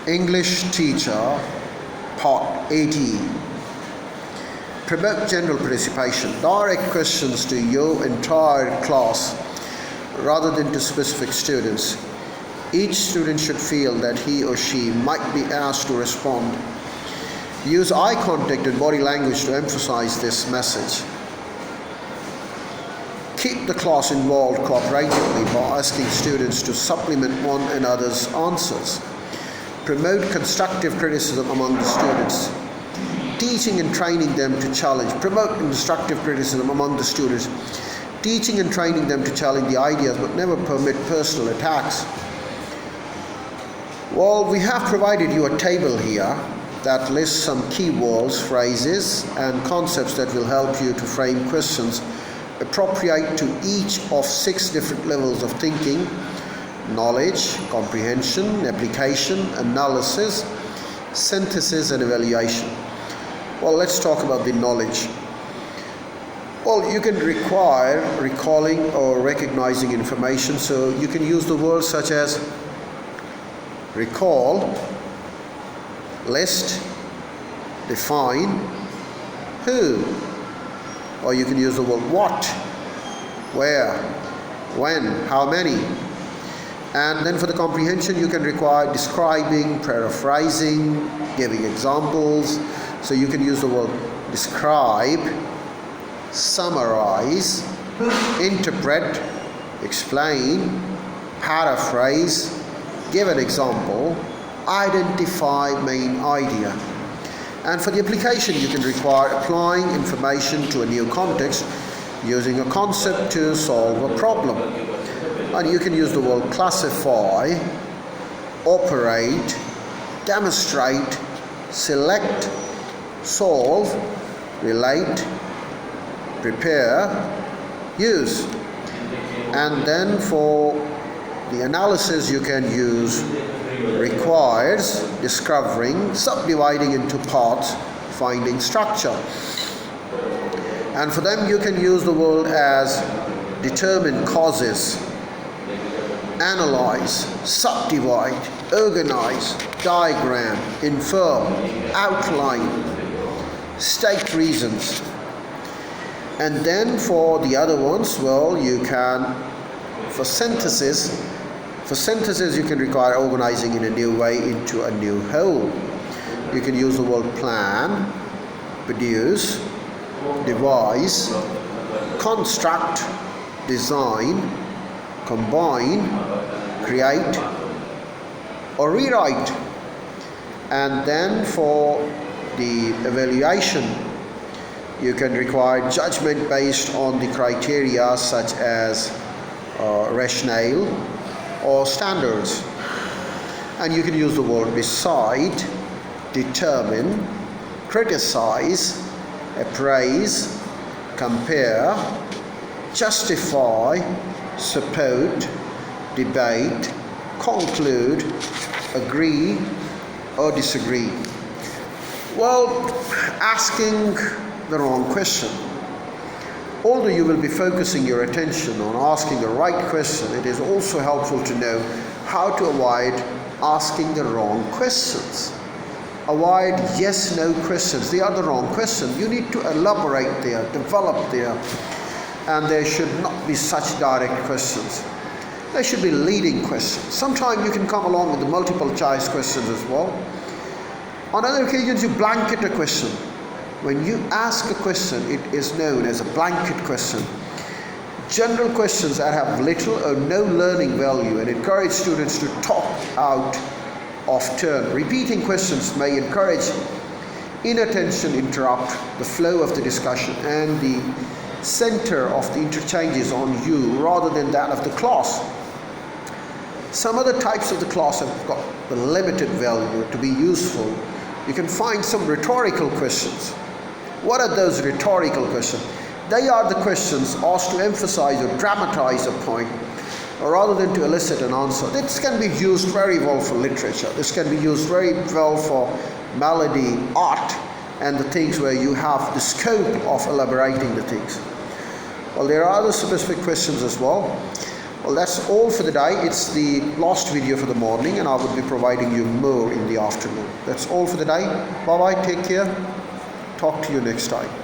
English Teacher, Part 18. Promote general participation. Direct questions to your entire class rather than to specific students. Each student should feel that he or she might be asked to respond. Use eye contact and body language to emphasize this message. Keep the class involved cooperatively by asking students to supplement one another's answers. Promote constructive criticism among the students. Teaching and training them to challenge. Promote constructive criticism among the students. Teaching and training them to challenge the ideas but never permit personal attacks. Well, we have provided you a table here that lists some key words, phrases, and concepts that will help you to frame questions appropriate to each of 6 different levels of thinking: knowledge, comprehension, application, analysis, synthesis, and evaluation. Well, let's talk about the knowledge. Well, you can require recalling or recognizing information, so you can use the words such as recall, list, define, who, or you can use the word what, where, when, how many. And then for the comprehension, you can require describing, paraphrasing, giving examples. So you can use the word describe, summarize, interpret, explain, paraphrase, give an example, identify main idea. And for the application, you can require applying information to a new context using a concept to solve a problem. And you can use the word classify, operate, demonstrate, select, solve, relate, prepare, use. And then for the analysis, you can use requires, discovering, subdividing into parts, finding structure. And for them, you can use the word as determine causes, analyze, subdivide, organize, diagram, infer, outline, state reasons. And then for the other ones, well, you can, for synthesis, you can require organizing in a new way into a new whole. You can use the word plan, produce, devise, construct, design, combine, create, or rewrite. And then for the evaluation, you can require judgment based on the criteria such as rationale or standards. And you can use the word decide, determine, criticize, appraise, compare, justify, support, debate, conclude, agree, or disagree. Well, asking the wrong question. Although you will be focusing your attention on asking the right question, it is also helpful to know how to avoid asking the wrong questions. Avoid yes-no questions. They are the wrong questions. You need to elaborate there, develop there, and there should not be such direct questions. There should be leading questions. Sometimes you can come along with the multiple choice questions as well. On other occasions, you blanket a question. When you ask a question, it is known as a blanket question. General questions that have little or no learning value and encourage students to talk out of turn. Repeating questions may encourage inattention, interrupt the flow of the discussion, and the center of the interchanges on you rather than that of the class. Some other types of the class have got the limited value to be useful. You can find some rhetorical questions. What are those rhetorical questions? They are the questions asked to emphasize or dramatize a point rather than to elicit an answer. This can be used very well for literature. This can be used very well for melody, art, and the things where you have the scope of elaborating the things. Well, there are other specific questions as well. Well, that's all for the day. It's the last video for the morning, and I will be providing you more in the afternoon. That's all for the day. Bye bye, take care. Talk to you next time.